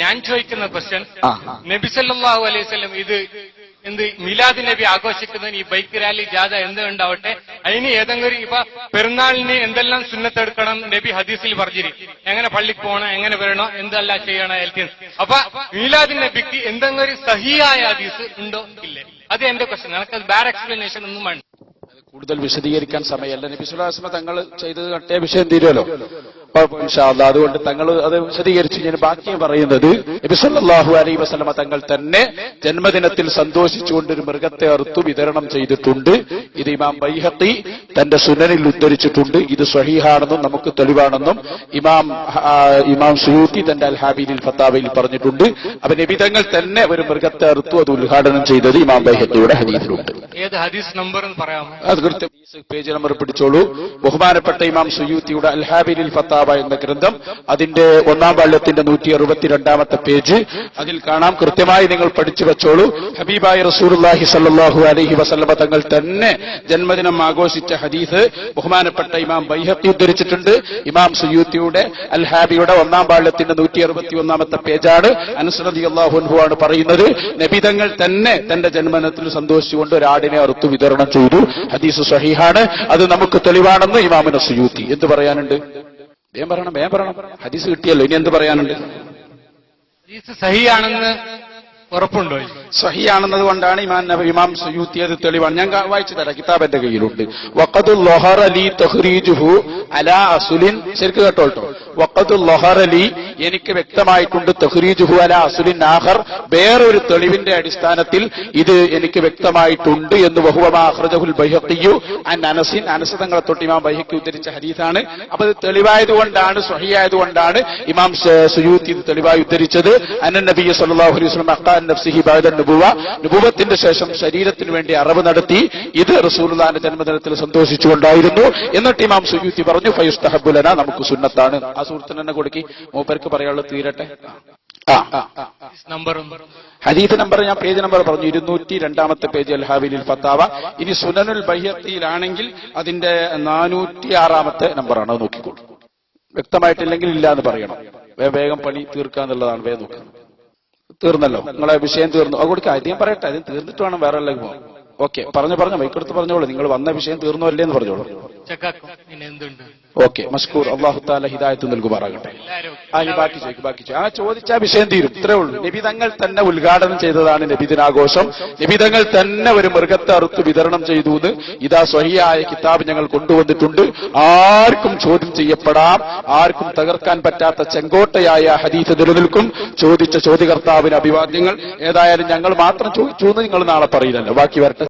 ഞാൻ ചോദിക്കുന്ന ക്വസ്റ്റ്യൻ, നബി സല്ലല്ലാഹു അലൈഹി വസല്ലം ഇത് മീലാദ് നബി ആഘോഷിക്കുന്നതിന് ഈ ബൈക്ക് റാലി ജാഥ എന്തുണ്ടാവട്ടെ, അതിന് ഏതെങ്കിലും ഇപ്പൊ പെരുന്നാളിന് എന്തെല്ലാം സുന്നത്തെടുക്കണം നബി ഹദീസിൽ പറഞ്ഞിരിക്കും, എങ്ങനെ പള്ളിക്ക് പോകണം, എങ്ങനെ വരണോ, എന്തെല്ലാം ചെയ്യണം. അപ്പൊ മീലാദ് നബിക്ക് എന്തെങ്കിലും സഹിയായ ഹദീസ് ഉണ്ടോ ഇല്ലേ? അത് എന്റെ ക്വസ്റ്റ്യൻ. എനിക്കത് ബാഡ് എക്സ്പ്ലനേഷൻ ഒന്നും വേണ്ട. കൂടുതൽ വിശദീകരിക്കാൻ സമയമല്ല. നബി സല്ലല്ലാഹു അലൈഹി വസല്ലം തങ്ങൾ ചെയ്തത് കട്ടേ വിഷയം തീരുമല്ലോ. ഇൻഷാ അല്ലാഹ് അതുകൊണ്ട് തങ്ങൾ അത് വിശദീകരിച്ച് ഞാൻ ബാക്കി പറയുന്നത്, നബി സല്ലല്ലാഹു അലൈഹി വസല്ലം തങ്ങൾ തന്നെ ജന്മദിനത്തിൽ സന്തോഷിച്ചുകൊണ്ട് ഒരു മൃഗത്തെ അറുത്തു വിതരണം ചെയ്തിട്ടുണ്ട്. ഇത് ഇമാം ബൈഹഖി തന്റെ സുനനിൽ ഉദ്ധരിച്ചിട്ടുണ്ട്. ഇത് സ്വഹീഹാണെന്നും നമുക്ക് തെളിവാണെന്നും ഇമാം സുയൂത്തി തന്റെ അൽ ഹാബീലിൽ ഫത്താവയിൽ പറഞ്ഞിട്ടുണ്ട്. അപ്പൊ നബി തങ്ങൾ തന്നെ ഒരു മൃഗത്തെ അറുത്തു അത് ഉദ്ഘാടനം ചെയ്തത് ഇമാം ബൈഹഖിയുടെ ഹദീസിലുണ്ട്. ഏത് ഹദീസ് നമ്പർ എന്ന് പറയാമോ? അത് കൃത്യം പേജ് നമ്പർ പിടിച്ചോളൂ. ബഹുമാനപ്പെട്ട ഇമാം സുയൂത്തിയുടെ അൽ ഹാബീലിൽ ഫത്താവ എന്ന ഗ്രന്ഥം, അതിന്റെ 1-ാം വാള്യത്തിന്റെ 162-ാമത്തെ പേജ്, അതിൽ കാണാം. കൃത്യമായി നിങ്ങൾ പഠിച്ചു വെച്ചോളൂ. ഹബീബായ റസൂലുള്ളാഹി സ്വല്ലല്ലാഹു അലൈഹി വസല്ലമ തങ്ങൾ തന്നെ ജന്മദിനം ആഘോഷിച്ച ഹദീസ് ബഹുമാനപ്പെട്ട ഇമാം ബൈഹഖി ഉദ്ധരിച്ചിട്ടുണ്ട്. ഇമാം സുയൂത്തിയുടെ അൽ ഹാബിയുടെ 1-ാം വാള്യത്തിന്റെ 161-ാമത്തെ പേജാണ്. അനസ് റളിയല്ലാഹു അൻഹു ആണ് പറയുന്നത്, നബി തങ്ങൾ തന്നെ തന്റെ ജന്മദിനത്തിൽ സന്തോഷിച്ചുകൊണ്ട് ഒരാടിനെ അറുത്തു വിതരണം ചെയ്തു. ഹദീസ് സ്വഹീഹാണ്. അത് നമുക്ക് തെളിവാണെന്ന് ഇമാമുന സുയൂത്തി. എന്ത് പറയാനുണ്ട്? വേഗം പറയണം. ഹദീസ് കിട്ടിയല്ലോ, ഇനി എന്ത് പറയാനുണ്ട്? ഹദീസ് സഹിയാണെന്ന് ഉറപ്പുണ്ടോ? സഹിയാണെന്നത് കൊണ്ടാണ് ഇമാം സുയൂത്തി അത് തെളിവാണ്. ഞാൻ വായിച്ചു തരാം, കിതാബ് എന്റെ കയ്യിലുണ്ട്. വഖദുൽ ലഹറ ലി തഖ്രീജുഹു അലാ അസ്ലിൻ, ശരിക്ക് കേട്ടോട്ടോ. വഖദുൽ ലഹറ ലി, എനിക്ക് വ്യക്തമായിട്ടുണ്ട്, തഖ്രീജുഹു അലാ അസ്ലിൻ ആഖർ, വേറൊരു തെളിവിന്റെ അടിസ്ഥാനത്തിൽ ഇത് എനിക്ക് വ്യക്തമായിട്ടുണ്ട് എന്ന്. വഹുവ മാ അഖ്റജഹുൽ ബൈഹഖിയു അൻ അനസിൻ, അനസ് തങ്ങളെ തൊട്ട് ഇമാം ബൈഹഖി ഉദ്ധരിച്ച ഹദീസാണ്. അപ്പൊ ഇത് തെളിവായതുകൊണ്ടാണ്, സ്വഹീഹായതുകൊണ്ടാണ് ഇമാം സുയൂത്തി ഇത് തെളിവായി ഉദ്ധരിച്ചത്. അന്ന നബി സല്ലല്ലാഹു അലൈഹി വസല്ലം നഫ്സിഹി ബഅദ നുബുവ, നുബുവത്തിന്റെ ശേഷം ശരീരത്തിന് വേണ്ടി അറവ് നടത്തി. ഇത് റസൂലുള്ളാഹിന്റെ ജന്മദിനത്തിൽ സന്തോഷിച്ചുകൊണ്ടായിരുന്നു. എന്നിട്ട് ഇമാം സുയൂത്തി പറഞ്ഞു, ഫയുസ്തഹബ്ബു ലനാ, നമുക്ക് സുന്നത്താണ്. ആ സുഹൃത്തിന് തന്നെ കൊടുക്കി, മൂപ്പർക്ക് പറയാനുള്ളത് തീരട്ടെ. ഹദീസ് നമ്പർ ഞാൻ പേജ് നമ്പർ പറഞ്ഞു, 202-ാമത്തെ പേജ് അൽ ഹാബിലിൽ ഫത്താവ. ഇനി സുനനുൽ ബൈഹഖിയിലാണെങ്കിൽ അതിന്റെ 406-ാമത്തെ നമ്പറാണ്. അത് നോക്കിക്കോളൂ. വ്യക്തമായിട്ടില്ലെങ്കിൽ ഇല്ല എന്ന് പറയണം. വേഗം പണി തീർക്കാന്നുള്ളതാണ്. വേഗം നോക്കുക. തീർന്നല്ലോ, നിങ്ങളെ വിഷയം തീർന്നു. അത് കൊടുക്കുക. ആദ്യം പറയട്ടെ, ആദ്യം തീർന്നിട്ട് വേണം വേറെ എല്ലാം പോകാം. ഓക്കെ, പറഞ്ഞു വൈക്കെടുത്ത് പറഞ്ഞോളൂ. നിങ്ങൾ വന്ന വിഷയം തീർന്നോ അല്ലേ എന്ന് പറഞ്ഞോളൂ. ഓക്കെ, മഷ്കൂർ. അല്ലാഹു തആല ഹിദായത്ത് നൽകുമാറാകട്ടെ. ബാക്കി ചോദിക്കും. ആ ചോദിച്ച വിഷയം തീരും. ഇത്രേ ഉള്ളൂ. നബി തങ്ങൾ തന്നെ ഉദ്ഘാടനം ചെയ്തതാണ് നബിദിനാഘോഷം. നബി തങ്ങൾ തന്നെ ഒരു മൃഗത്തെ അറുത്ത് വിതരണം ചെയ്തു എന്ന് ഇതാ സ്വഹീഹായ കിതാബ് ഞങ്ങൾ കൊണ്ടുവന്നിട്ടുണ്ട്. ആർക്കും ചോദ്യം ചെയ്യപ്പെടാം. ആർക്കും തകർക്കാൻ പറ്റാത്ത ചെങ്കോട്ടയായ ഹദീസ് നിലനിൽക്കും. ചോദിച്ച ചോദ്യകർത്താവിന് അഭിവാദ്യങ്ങൾ. ഏതായാലും ഞങ്ങൾ മാത്രം ചോദിച്ചു എന്ന് നിങ്ങൾ നാളെ പറയില്ലല്ലോ. ബാക്കി വരട്ടെ.